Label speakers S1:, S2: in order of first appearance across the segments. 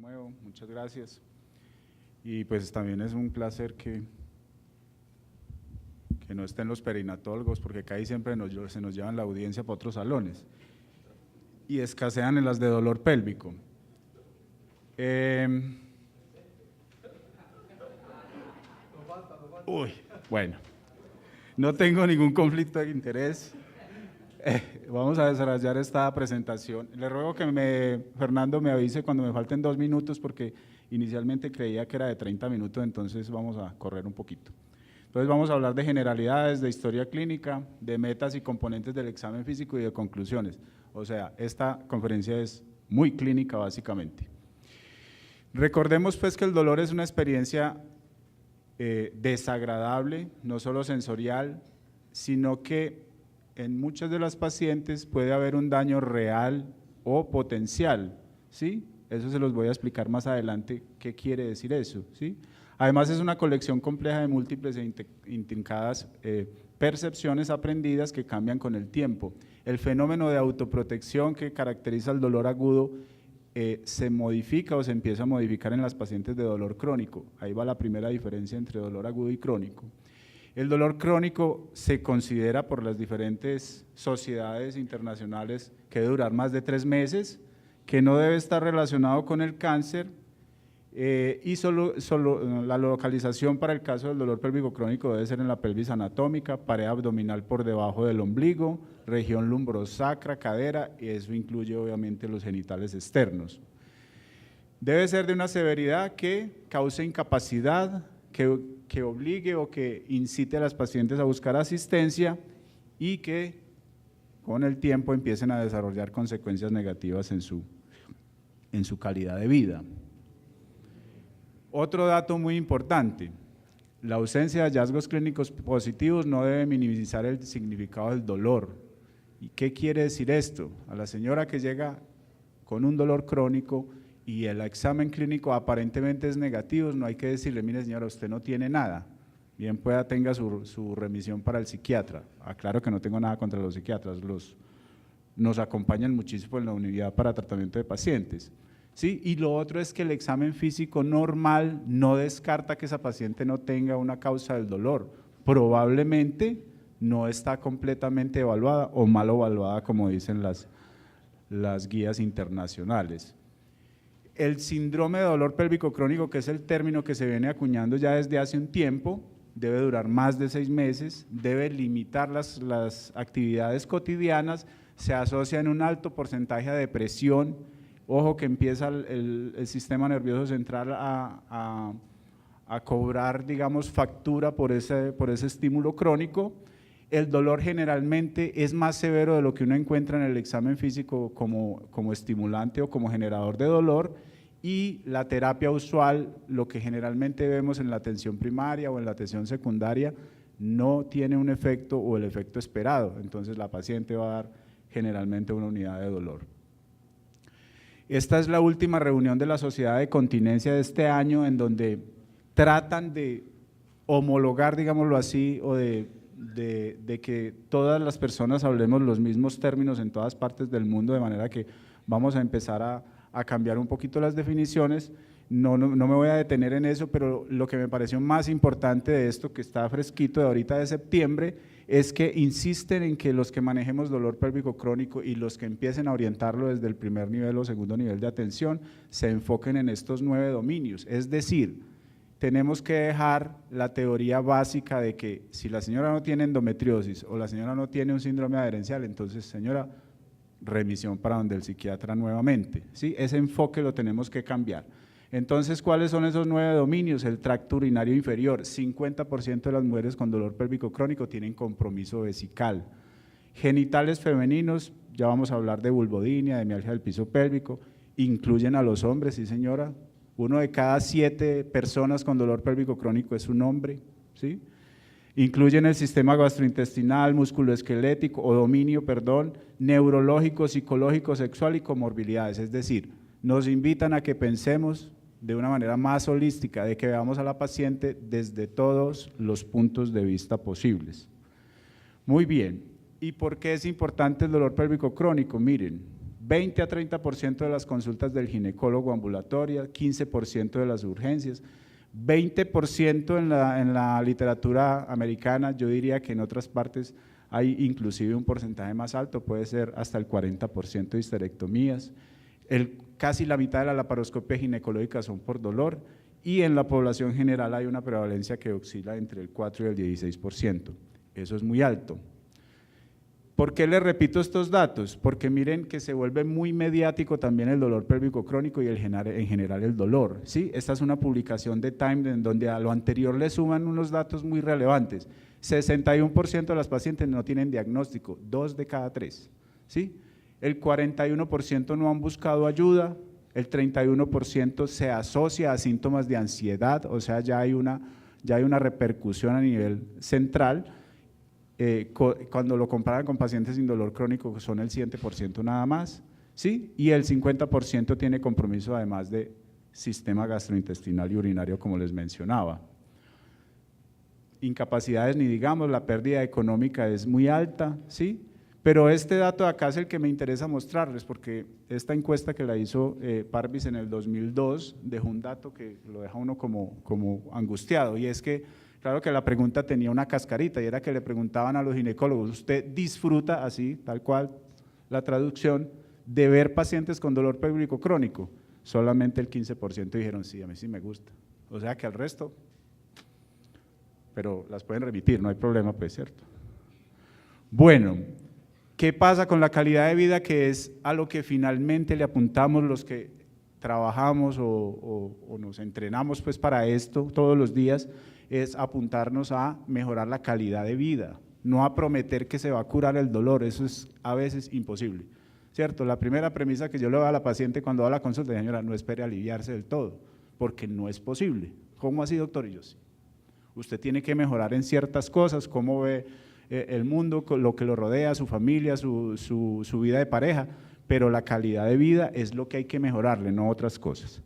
S1: nuevo, muchas gracias. Y pues también es un placer que no estén los perinatólogos, porque acá siempre se nos llevan la audiencia para otros salones y escasean en las de dolor pélvico. Bueno, no tengo ningún conflicto de interés. Vamos a desarrollar esta presentación. Le ruego que Fernando me avise cuando me falten 2 minutos, porque inicialmente creía que era de 30 minutos, entonces vamos a correr un poquito. Entonces vamos a hablar de generalidades, de historia clínica, de metas y componentes del examen físico y de conclusiones. O sea, esta conferencia es muy clínica básicamente. Recordemos pues que el dolor es una experiencia desagradable, no solo sensorial, sino que en muchas de las pacientes puede haber un daño real o potencial, ¿sí? Eso se los voy a explicar más adelante qué quiere decir eso, ¿sí? Además es una colección compleja de múltiples e intrincadas percepciones aprendidas que cambian con el tiempo. El fenómeno de autoprotección que caracteriza el dolor agudo se modifica o se empieza a modificar en las pacientes de dolor crónico. Ahí va la primera diferencia entre dolor agudo y crónico. El dolor crónico se considera por las diferentes sociedades internacionales que debe durar más de 3 meses, que no debe estar relacionado con el cáncer y solo la localización para el caso del dolor pélvico crónico debe ser en la pelvis anatómica, pared abdominal por debajo del ombligo, región lumbrosacra, cadera, y eso incluye obviamente los genitales externos. Debe ser de una severidad que cause incapacidad, que obligue o que incite a las pacientes a buscar asistencia y que con el tiempo empiecen a desarrollar consecuencias negativas en su calidad de vida. Otro dato muy importante, la ausencia de hallazgos clínicos positivos no debe minimizar el significado del dolor. ¿Y qué quiere decir esto? A la señora que llega con un dolor crónico y el examen clínico aparentemente es negativo, no hay que decirle, mire señora, usted no tiene nada, bien pueda tenga su remisión para el psiquiatra. Aclaro que no tengo nada contra los psiquiatras, nos acompañan muchísimo en la unidad para tratamiento de pacientes. ¿Sí? Y lo otro es que el examen físico normal no descarta que esa paciente no tenga una causa del dolor, probablemente no está completamente evaluada o mal evaluada como dicen las guías internacionales. El síndrome de dolor pélvico crónico, que es el término que se viene acuñando ya desde hace un tiempo, debe durar más de 6 meses, debe limitar las actividades cotidianas, se asocia en un alto porcentaje de depresión. Ojo que empieza el sistema nervioso central a cobrar, digamos, factura por ese estímulo crónico. El dolor generalmente es más severo de lo que uno encuentra en el examen físico como estimulante o como generador de dolor, y la terapia usual, lo que generalmente vemos en la atención primaria o en la atención secundaria, no tiene un efecto o el efecto esperado, entonces la paciente va a dar generalmente una unidad de dolor. Esta es la última reunión de la Sociedad de Continencia de este año, en donde tratan de homologar, digámoslo así, o de que todas las personas hablemos los mismos términos en todas partes del mundo, de manera que vamos a empezar a cambiar un poquito las definiciones. No me voy a detener en eso, pero lo que me pareció más importante de esto, que está fresquito de ahorita de septiembre, es que insisten en que los que manejemos dolor pélvico crónico y los que empiecen a orientarlo desde el primer nivel o segundo nivel de atención se enfoquen en estos 9 dominios. Es decir, tenemos que dejar la teoría básica de que si la señora no tiene endometriosis o la señora no tiene un síndrome adherencial, entonces señora, remisión para donde el psiquiatra nuevamente, ¿sí? Ese enfoque lo tenemos que cambiar. Entonces, ¿cuáles son esos 9 dominios? El tracto urinario inferior, 50% de las mujeres con dolor pélvico crónico tienen compromiso vesical. Genitales femeninos, ya vamos a hablar de vulvodynia, de mialgia del piso pélvico, incluyen a los hombres, sí señora, 1 de cada 7 personas con dolor pélvico crónico es un hombre, ¿sí? Incluyen el sistema gastrointestinal, musculoesquelético o dominio, neurológico, psicológico, sexual y comorbilidades, es decir, nos invitan a que pensemos de una manera más holística, de que veamos a la paciente desde todos los puntos de vista posibles. Muy bien, ¿y por qué es importante el dolor pélvico crónico? Miren, 20 a 30% de las consultas del ginecólogo ambulatoria, 15% de las urgencias, 20% en la literatura americana, yo diría que en otras partes hay inclusive un porcentaje más alto, puede ser hasta el 40% de histerectomías, casi la mitad de la laparoscopia ginecológica son por dolor y en la población general hay una prevalencia que oscila entre el 4 y el 16%, eso es muy alto. ¿Por qué les repito estos datos? Porque miren que se vuelve muy mediático también el dolor pélvico crónico y en general el dolor, ¿sí? Esta es una publicación de Time en donde a lo anterior le suman unos datos muy relevantes, 61% de las pacientes no tienen diagnóstico, 2 de cada 3, ¿sí? El 41% no han buscado ayuda, el 31% se asocia a síntomas de ansiedad, o sea, ya hay una repercusión a nivel central. Cuando lo comparan con pacientes sin dolor crónico son el 7% nada más, ¿sí? Y el 50% tiene compromiso además de sistema gastrointestinal y urinario como les mencionaba. Incapacidades ni digamos, la pérdida económica es muy alta, ¿sí? Pero este dato de acá es el que me interesa mostrarles porque esta encuesta que la hizo Parvis en el 2002 dejó un dato que lo deja uno como angustiado y es que claro que la pregunta tenía una cascarita y era que le preguntaban a los ginecólogos, ¿usted disfruta así, tal cual la traducción, de ver pacientes con dolor pélvico crónico? Solamente el 15% dijeron sí, a mí sí me gusta, o sea que al resto, pero las pueden remitir, no hay problema pues, ¿cierto? Bueno, ¿qué pasa con la calidad de vida que es a lo que finalmente le apuntamos los que trabajamos o nos entrenamos pues para esto todos los días? Es apuntarnos a mejorar la calidad de vida, no a prometer que se va a curar el dolor, eso es a veces imposible, ¿cierto? La primera premisa que yo le doy a la paciente cuando va a la consulta, señora, no espere aliviarse del todo, porque no es posible. ¿Cómo así, doctor? Y yo sí. Usted tiene que mejorar en ciertas cosas, cómo ve el mundo, lo que lo rodea, su familia, su vida de pareja, pero la calidad de vida es lo que hay que mejorarle, no otras cosas.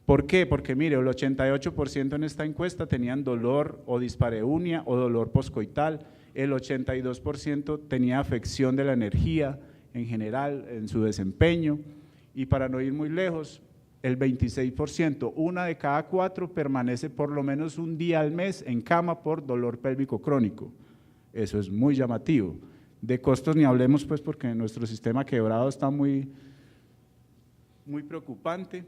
S1: ¿Por qué? Porque mire, el 88% en esta encuesta tenían dolor o dispareunia o dolor poscoital, el 82% tenía afección de la energía en general en su desempeño y para no ir muy lejos, el 26%, una de cada 4 permanece por lo menos un día al mes en cama por dolor pélvico crónico, eso es muy llamativo. De costos ni hablemos pues porque nuestro sistema quebrado está muy preocupante.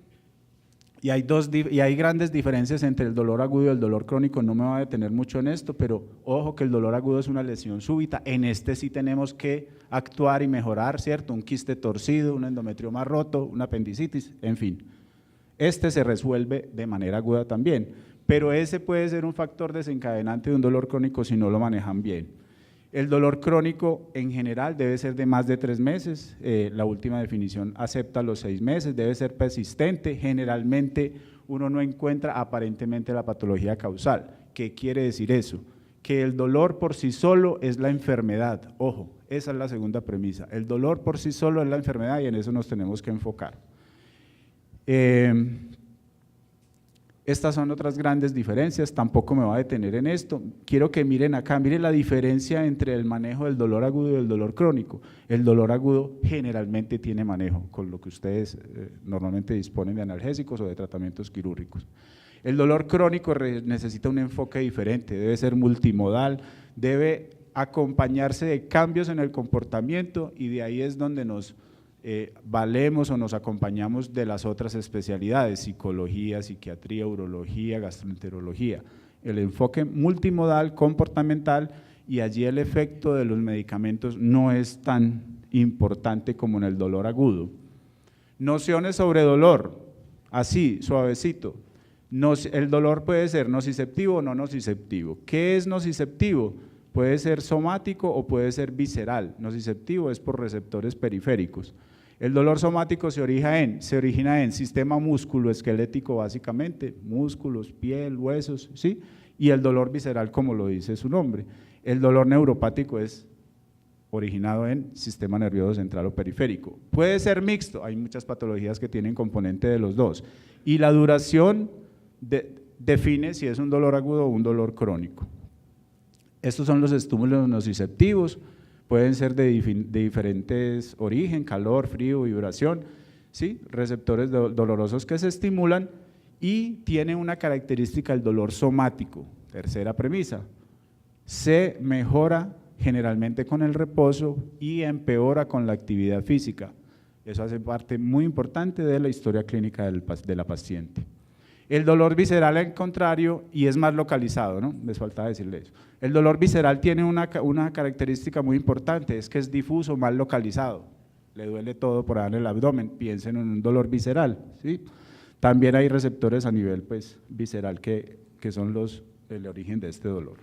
S1: Y hay grandes diferencias entre el dolor agudo y el dolor crónico, no me voy a detener mucho en esto, pero ojo que el dolor agudo es una lesión súbita, en este sí tenemos que actuar y mejorar, ¿cierto? Un quiste torcido, un endometrioma roto, una apendicitis, en fin. Este se resuelve de manera aguda también, pero ese puede ser un factor desencadenante de un dolor crónico si no lo manejan bien. El dolor crónico en general debe ser de más de 3 meses, la última definición acepta los 6 meses, debe ser persistente, generalmente uno no encuentra aparentemente la patología causal. ¿Qué quiere decir eso? Que el dolor por sí solo es la enfermedad, ojo, esa es la segunda premisa, el dolor por sí solo es la enfermedad y en eso nos tenemos que enfocar. Estas son otras grandes diferencias, tampoco me voy a detener en esto, quiero que miren acá, miren la diferencia entre el manejo del dolor agudo y el dolor crónico. El dolor agudo generalmente tiene manejo, con lo que ustedes normalmente disponen de analgésicos o de tratamientos quirúrgicos. El dolor crónico necesita un enfoque diferente, debe ser multimodal, debe acompañarse de cambios en el comportamiento y de ahí es donde nos valemos o nos acompañamos de las otras especialidades, psicología, psiquiatría, urología, gastroenterología, el enfoque multimodal, comportamental y allí el efecto de los medicamentos no es tan importante como en el dolor agudo. Nociones sobre dolor, así, suavecito, el dolor puede ser nociceptivo o no nociceptivo. ¿Qué es nociceptivo? Puede ser somático o puede ser visceral, nociceptivo es por receptores periféricos. El dolor somático se origina en sistema músculo-esquelético básicamente, músculos, piel, huesos, ¿sí? Y el dolor visceral como lo dice su nombre. El dolor neuropático es originado en sistema nervioso central o periférico. Puede ser mixto, hay muchas patologías que tienen componente de los dos. Y la duración define si es un dolor agudo o un dolor crónico. Estos son los estímulos nociceptivos, pueden ser de diferentes origen, calor, frío, vibración, ¿sí? Receptores dolorosos que se estimulan y tiene una característica el dolor somático. Tercera premisa, se mejora generalmente con el reposo y empeora con la actividad física. Eso hace parte muy importante de la historia clínica de la paciente. El dolor visceral, al contrario, y es más localizado, ¿no? Les faltaba decirle eso. El dolor visceral tiene una característica muy importante, es que es difuso, mal localizado. Le duele todo por ahí en el abdomen, piensen en un dolor visceral, ¿sí? También hay receptores a nivel pues, visceral que son el origen de este dolor.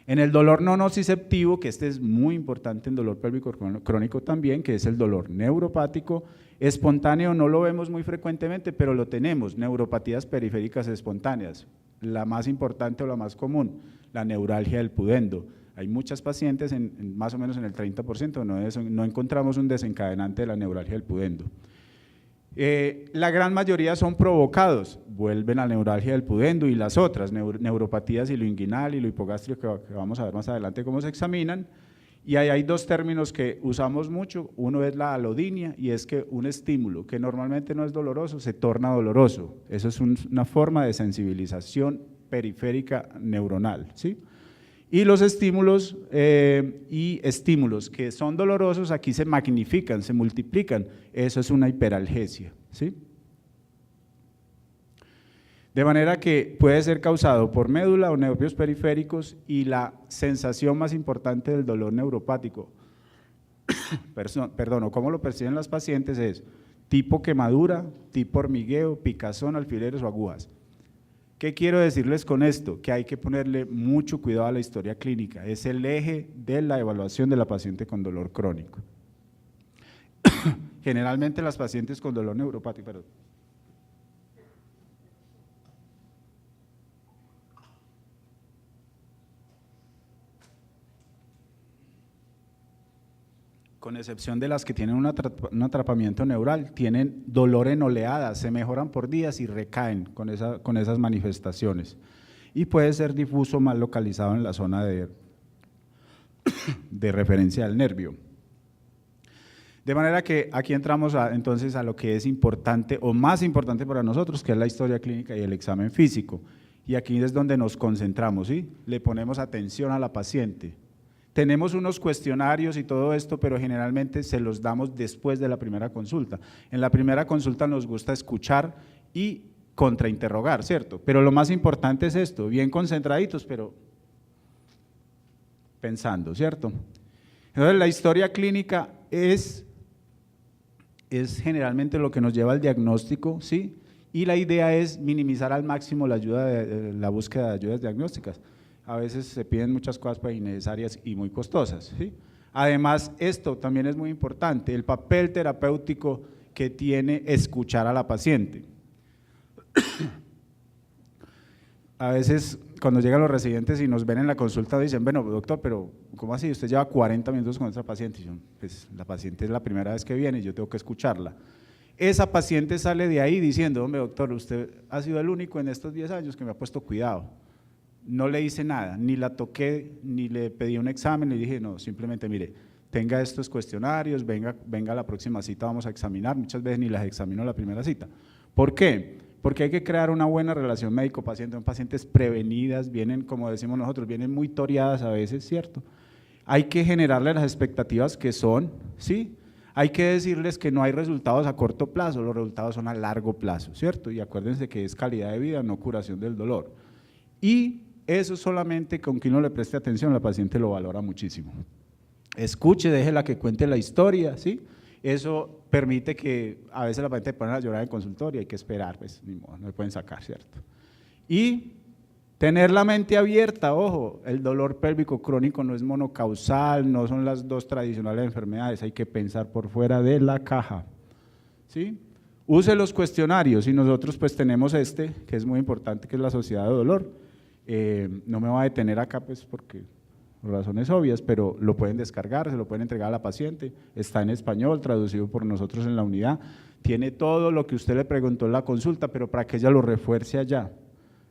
S1: En el dolor no nociceptivo, que este es muy importante en dolor pélvico crónico también, que es el dolor neuropático, espontáneo no lo vemos muy frecuentemente, pero lo tenemos, neuropatías periféricas espontáneas, la más importante o la más común, la neuralgia del pudendo. Hay muchas pacientes, más o menos en el 30%, no encontramos un desencadenante de la neuralgia del pudendo. La gran mayoría son provocados, vuelven a la neuralgia del pudendo y las otras, neuropatías hiloinguinal y lo hipogástrico, que vamos a ver más adelante cómo se examinan. Y ahí hay dos términos que usamos mucho, uno es la alodinia y es que un estímulo que normalmente no es doloroso se torna doloroso, eso es una forma de sensibilización periférica neuronal, ¿sí? Y los estímulos que son dolorosos aquí se magnifican, se multiplican, eso es una hiperalgesia, ¿sí? De manera que puede ser causado por médula o nervios periféricos y la sensación más importante del dolor neuropático, o cómo lo perciben las pacientes es tipo quemadura, tipo hormigueo, picazón, alfileres o agujas. ¿Qué quiero decirles con esto? Que hay que ponerle mucho cuidado a la historia clínica, es el eje de la evaluación de la paciente con dolor crónico. Generalmente las pacientes con dolor neuropático, con excepción de las que tienen un atrapamiento neural, tienen dolor en oleadas, se mejoran por días y recaen con esas manifestaciones. Y puede ser difuso, mal localizado en la zona de referencia del nervio. De manera que aquí entramos entonces a lo que es importante o más importante para nosotros, que es la historia clínica y el examen físico. Y aquí es donde nos concentramos, ¿sí? Le ponemos atención a la paciente. Tenemos unos cuestionarios y todo esto, pero generalmente se los damos después de la primera consulta. En la primera consulta nos gusta escuchar y contrainterrogar, ¿cierto? Pero lo más importante es esto, bien concentraditos, pero pensando, ¿cierto? Entonces la historia clínica es generalmente lo que nos lleva al diagnóstico, ¿sí? Y la idea es minimizar al máximo la búsqueda de ayudas diagnósticas. A veces se piden muchas cosas pues, innecesarias y muy costosas, ¿sí? Además, esto también es muy importante, el papel terapéutico que tiene escuchar a la paciente. A veces cuando llegan los residentes y nos ven en la consulta dicen, bueno doctor, pero ¿cómo así? Usted lleva 40 minutos con esa paciente. Y yo, pues la paciente es la primera vez que viene y yo tengo que escucharla. Esa paciente sale de ahí diciendo, hombre doctor, usted ha sido el único en estos 10 años que me ha puesto cuidado. No le hice nada, ni la toqué, ni le pedí un examen, le dije, no, simplemente mire, tenga estos cuestionarios, venga a la próxima cita, vamos a examinar, muchas veces ni las examino la primera cita. ¿Por qué? Porque hay que crear una buena relación médico-paciente, son pacientes prevenidas, vienen, como decimos nosotros, vienen muy toreadas a veces, ¿cierto? Hay que generarles las expectativas que son, ¿sí? Hay que decirles que no hay resultados a corto plazo, los resultados son a largo plazo, ¿cierto? Y acuérdense que es calidad de vida, no curación del dolor. Y eso solamente con que uno le preste atención, la paciente lo valora muchísimo. Escuche, déjela que cuente la historia, ¿sí? Eso permite que a veces la paciente pone a llorar en consultorio, hay que esperar, pues ni modo, no le pueden sacar, ¿cierto? Y tener la mente abierta, ojo, el dolor pélvico crónico no es monocausal, no son las dos tradicionales enfermedades, hay que pensar por fuera de la caja, ¿sí? Use los cuestionarios y nosotros pues tenemos que es muy importante, que es la Sociedad de Dolor. No me voy a detener acá pues porque por razones obvias, pero lo pueden descargar, se lo pueden entregar a la paciente, está en español, traducido por nosotros en la unidad, tiene todo lo que usted le preguntó en la consulta, pero para que ella lo refuerce allá,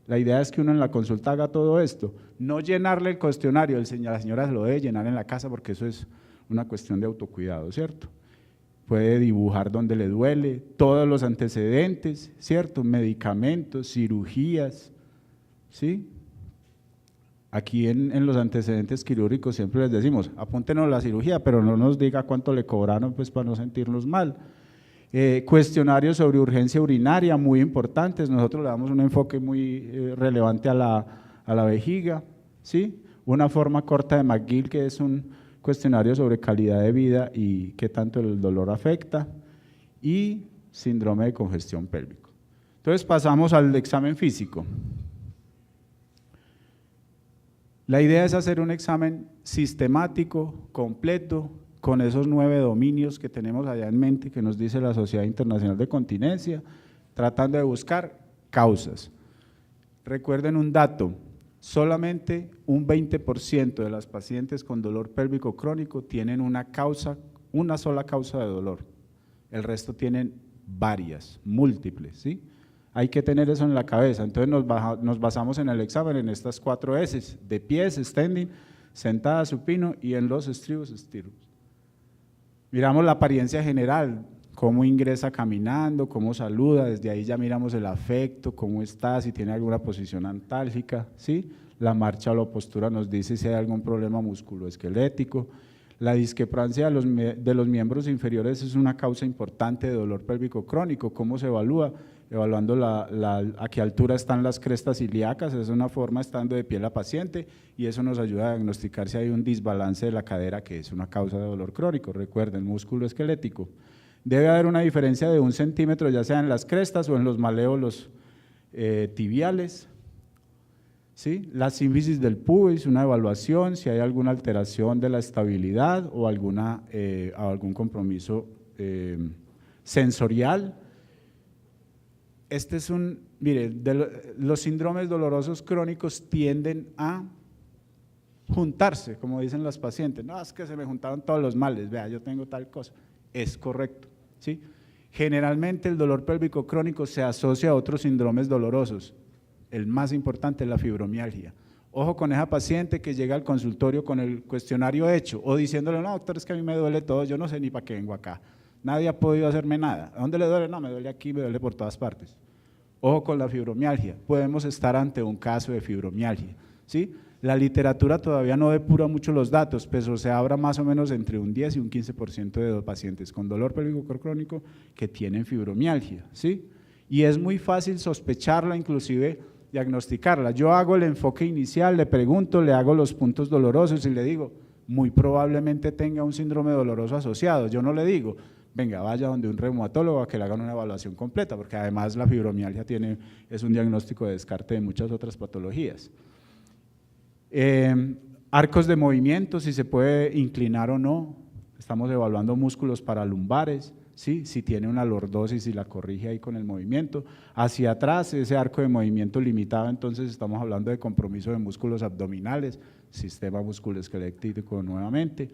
S1: La idea es que uno en la consulta haga todo esto, no llenarle el cuestionario, la señora se lo debe llenar en la casa porque eso es una cuestión de autocuidado, ¿cierto? Puede dibujar donde le duele, todos los antecedentes, ¿cierto? Medicamentos, cirugías, ¿sí? Aquí en los antecedentes quirúrgicos siempre les decimos, apúntenos la cirugía, pero no nos diga cuánto le cobraron pues para no sentirnos mal. Cuestionarios sobre urgencia urinaria, muy importantes, nosotros le damos un enfoque muy relevante a la vejiga, ¿sí? Una forma corta de McGill, que es un cuestionario sobre calidad de vida y qué tanto el dolor afecta, y síndrome de congestión pélvico. Entonces pasamos al examen físico. La idea es hacer un examen sistemático, completo, con esos 9 dominios que tenemos allá en mente, que nos dice la Sociedad Internacional de Continencia, tratando de buscar causas. Recuerden un dato, solamente un 20% de las pacientes con dolor pélvico crónico tienen una sola causa de dolor, el resto tienen varias, múltiples, ¿sí? Hay que tener eso en la cabeza, entonces nos basamos en el examen en estas 4 S, de pies, standing, sentada, supino y en los estribos, stirrups. Miramos la apariencia general, cómo ingresa caminando, cómo saluda, desde ahí ya miramos el afecto, cómo está, si tiene alguna posición antálgica, ¿sí? La marcha o la postura nos dice si hay algún problema musculoesquelético. La discrepancia de los miembros inferiores es una causa importante de dolor pélvico crónico. ¿Cómo se evalúa? Evaluando a qué altura están las crestas ilíacas, es una forma estando de pie la paciente y eso nos ayuda a diagnosticar si hay un desbalance de la cadera, que es una causa de dolor crónico. Recuerden, músculo esquelético. Debe haber una diferencia de 1 centímetro, ya sea en las crestas o en los maléolos tibiales. ¿Sí? La sínfisis del pubis, una evaluación, si hay alguna alteración de la estabilidad o algún compromiso sensorial. Mire, los síndromes dolorosos crónicos tienden a juntarse, como dicen las pacientes, no, es que se me juntaron todos los males, vea, yo tengo tal cosa, es correcto, ¿sí? Generalmente el dolor pélvico crónico se asocia a otros síndromes dolorosos, el más importante es la fibromialgia. Ojo con esa paciente que llega al consultorio con el cuestionario hecho o diciéndole, no doctor, es que a mí me duele todo, yo no sé ni para qué vengo acá. Nadie ha podido hacerme nada. ¿A dónde le duele? No, me duele aquí, me duele por todas partes. Ojo con la fibromialgia, podemos estar ante un caso de fibromialgia, ¿sí? La literatura todavía no depura mucho los datos, pero se habla más o menos entre un 10 y un 15% de los pacientes con dolor pélvico crónico que tienen fibromialgia, ¿sí? Y es muy fácil sospecharla, inclusive diagnosticarla. Yo hago el enfoque inicial, le pregunto, le hago los puntos dolorosos y le digo, muy probablemente tenga un síndrome doloroso asociado. Yo no le digo, venga, vaya donde un reumatólogo a que le hagan una evaluación completa, porque además la fibromialgia es un diagnóstico de descarte de muchas otras patologías. Arcos de movimiento, si se puede inclinar o no, estamos evaluando músculos paralumbares, ¿sí? Si tiene una lordosis y la corrige ahí con el movimiento. Hacia atrás, ese arco de movimiento limitado, entonces estamos hablando de compromiso de músculos abdominales, sistema musculoesquelético nuevamente.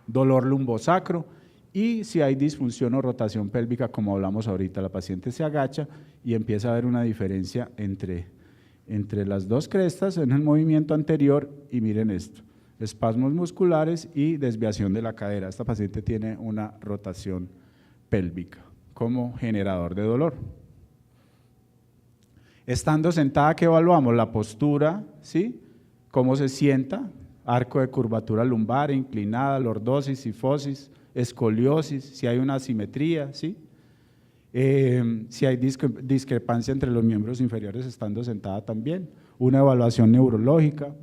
S1: Dolor lumbosacro. Y si hay disfunción o rotación pélvica, como hablamos ahorita, la paciente se agacha y empieza a haber una diferencia entre las dos crestas en el movimiento anterior y miren esto, espasmos musculares y desviación de la cadera. Esta paciente tiene una rotación pélvica como generador de dolor. Estando sentada, ¿qué evaluamos? La postura, ¿sí? Cómo se sienta, arco de curvatura lumbar, inclinada, lordosis, sifosis, escoliosis, si hay una asimetría, ¿sí? Si hay discrepancia entre los miembros inferiores estando sentada también, una evaluación neurológica.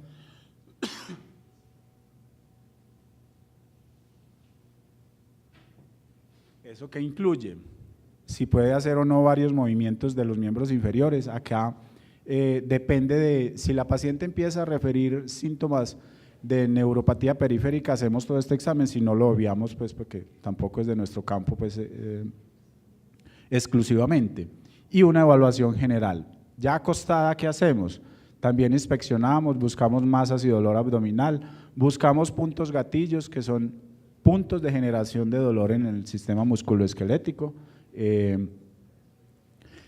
S1: ¿Eso qué incluye? Si puede hacer o no varios movimientos de los miembros inferiores. Acá depende de si la paciente empieza a referir síntomas de neuropatía periférica, hacemos todo este examen, si no lo obviamos, pues porque tampoco es de nuestro campo pues, exclusivamente. Y una evaluación general. Ya acostada, ¿qué hacemos? También inspeccionamos, buscamos masas y dolor abdominal, buscamos puntos gatillos, que son puntos de generación de dolor en el sistema musculoesquelético.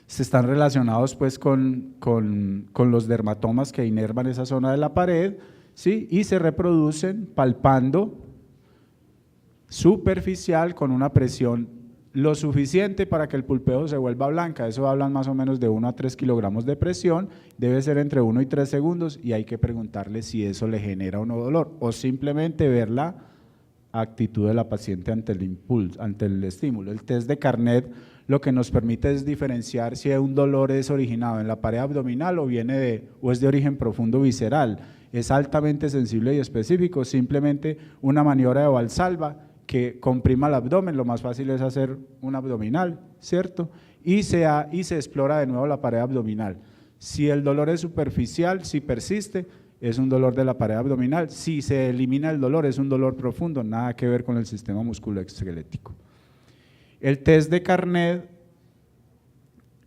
S1: se están relacionados pues con los dermatomas que inervan esa zona de la pared, ¿sí? Y se reproducen palpando superficial con una presión lo suficiente para que el pulpeo se vuelva blanca. Eso hablan más o menos de 1 a 3 kilogramos de presión, debe ser entre 1 y 3 segundos y hay que preguntarle si eso le genera o no dolor o simplemente ver la actitud de la paciente ante el impulso, ante el estímulo. El test de Carnet lo que nos permite es diferenciar si un dolor es originado en la pared abdominal o es de origen profundo visceral. Es altamente sensible y específico, simplemente una maniobra de Valsalva que comprima el abdomen, lo más fácil es hacer un abdominal, ¿cierto? Y se explora de nuevo la pared abdominal. Si el dolor es superficial, si persiste, es un dolor de la pared abdominal. Si se elimina el dolor, es un dolor profundo, nada que ver con el sistema musculoesquelético. El test de Carnet,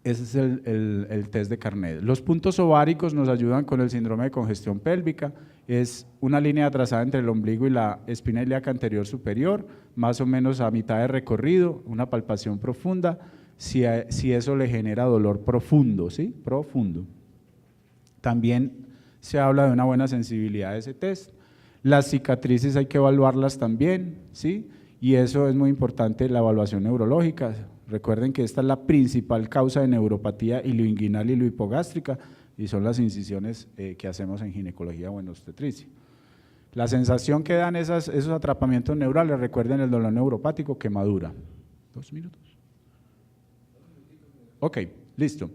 S1: ese es el test de Carnet. Los puntos ováricos nos ayudan con el síndrome de congestión pélvica, es una línea trazada entre el ombligo y la espina ilíaca anterior superior, más o menos a mitad de recorrido, una palpación profunda, si eso le genera dolor profundo, ¿sí? Profundo. También se habla de una buena sensibilidad de ese test. Las cicatrices hay que evaluarlas también, ¿sí? Y eso es muy importante, la evaluación neurológica. Recuerden que esta es la principal causa de neuropatía ilioinguinal y hipogástrica y son las incisiones que hacemos en ginecología o en obstetricia. La sensación que dan esos atrapamientos neurales, recuerden el dolor neuropático, quemadura. 2 minutos. Ok, listo.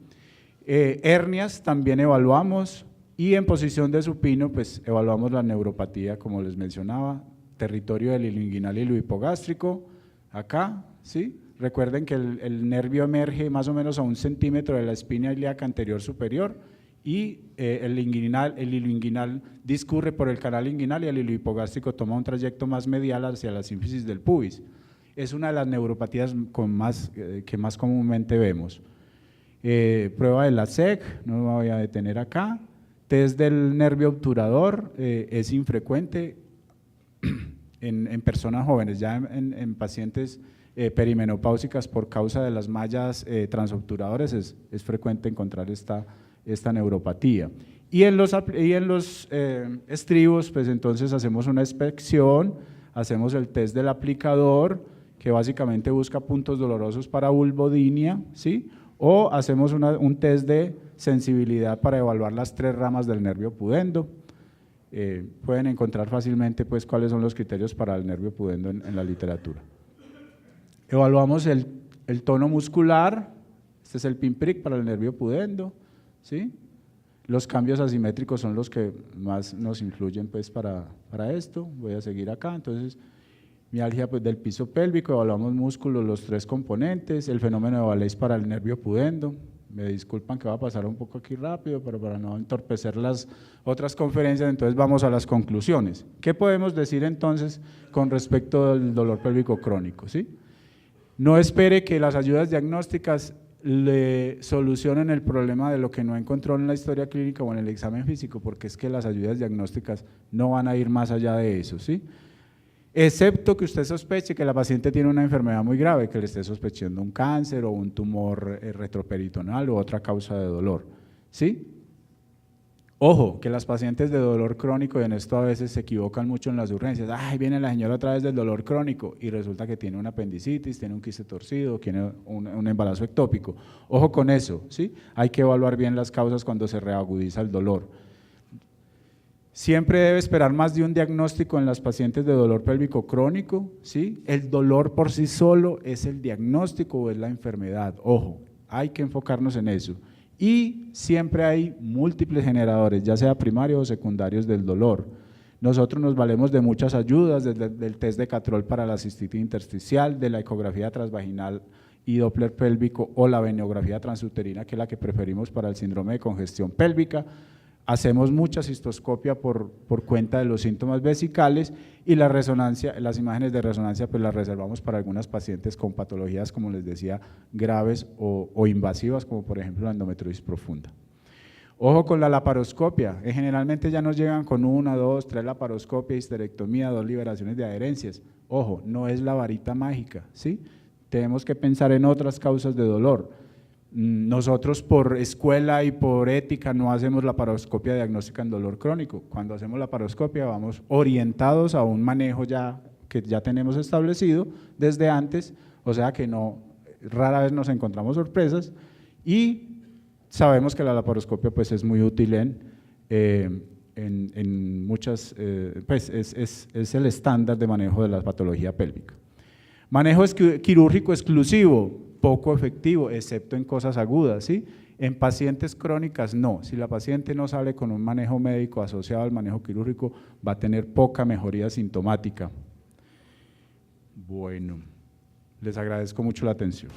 S1: Hernias también evaluamos y en posición de supino pues evaluamos la neuropatía como les mencionaba, territorio del ilioinguinal y hipogástrico, acá, ¿sí? Recuerden que el nervio emerge más o menos a 1 centímetro de la espina ilíaca anterior superior y el ilioinguinal discurre por el canal inguinal y el iliohipogástrico toma un trayecto más medial hacia la sínfisis del pubis. Es una de las neuropatías que más comúnmente vemos. Prueba de la SEC, no me voy a detener acá. Test del nervio obturador, es infrecuente en personas jóvenes, ya en pacientes perimenopáusicas por causa de las mallas transobturadoras es frecuente encontrar esta neuropatía. Y en los estribos, pues entonces hacemos una inspección, hacemos el test del aplicador, que básicamente busca puntos dolorosos para vulvodynia, ¿sí? O hacemos un test de sensibilidad para evaluar las 3 ramas del nervio pudendo. Pueden encontrar fácilmente pues cuáles son los criterios para el nervio pudendo en la literatura. Evaluamos el tono muscular, este es el pinprick para el nervio pudendo, ¿sí? Los cambios asimétricos son los que más nos influyen pues para esto. Voy a seguir acá, entonces mialgia pues del piso pélvico, evaluamos músculos, los 3 componentes, el fenómeno de Valeix para el nervio pudendo. Me disculpan que va a pasar un poco aquí rápido, pero para no entorpecer las otras conferencias, entonces vamos a las conclusiones. ¿Qué podemos decir entonces con respecto al dolor pélvico crónico? ¿Sí? No espere que las ayudas diagnósticas le solucionen el problema de lo que no encontró en la historia clínica o en el examen físico, porque es que las ayudas diagnósticas no van a ir más allá de eso, ¿sí? Excepto que usted sospeche que la paciente tiene una enfermedad muy grave, que le esté sospechando un cáncer o un tumor retroperitonal u otra causa de dolor, ¿sí? Ojo, que las pacientes de dolor crónico, y en esto a veces se equivocan mucho en las urgencias, ay, viene la señora otra vez del dolor crónico y resulta que tiene una apendicitis, tiene un quiste torcido, tiene un embarazo ectópico. Ojo con eso, ¿sí? Hay que evaluar bien las causas cuando se reagudiza el dolor. Siempre debe esperar más de un diagnóstico en las pacientes de dolor pélvico crónico, ¿sí? El dolor por sí solo es el diagnóstico o es la enfermedad, ojo, hay que enfocarnos en eso. Y siempre hay múltiples generadores, ya sea primarios o secundarios del dolor. Nosotros nos valemos de muchas ayudas, desde el test de Catrol para la cistitis intersticial, de la ecografía transvaginal y Doppler pélvico o la venografía transuterina, que es la que preferimos para el síndrome de congestión pélvica. Hacemos mucha cistoscopia por cuenta de los síntomas vesicales y la resonancia, las imágenes de resonancia pues las reservamos para algunas pacientes con patologías, como les decía, graves o invasivas, como por ejemplo la endometriosis profunda. Ojo con la laparoscopia, generalmente ya nos llegan con 1, 2, 3 laparoscopia, histerectomía, 2 liberaciones de adherencias. Ojo, no es la varita mágica, ¿sí? Tenemos que pensar en otras causas de dolor. Nosotros por escuela y por ética no hacemos laparoscopia diagnóstica en dolor crónico. Cuando hacemos laparoscopia vamos orientados a un manejo que ya tenemos establecido desde antes, o sea que rara vez nos encontramos sorpresas y sabemos que la laparoscopia pues es muy útil en muchas, pues es el estándar de manejo de la patología pélvica. Manejo quirúrgico exclusivo, poco efectivo, excepto en cosas agudas, ¿sí? En pacientes crónicas no, si la paciente no sale con un manejo médico asociado al manejo quirúrgico va a tener poca mejoría sintomática. Bueno, les agradezco mucho la atención.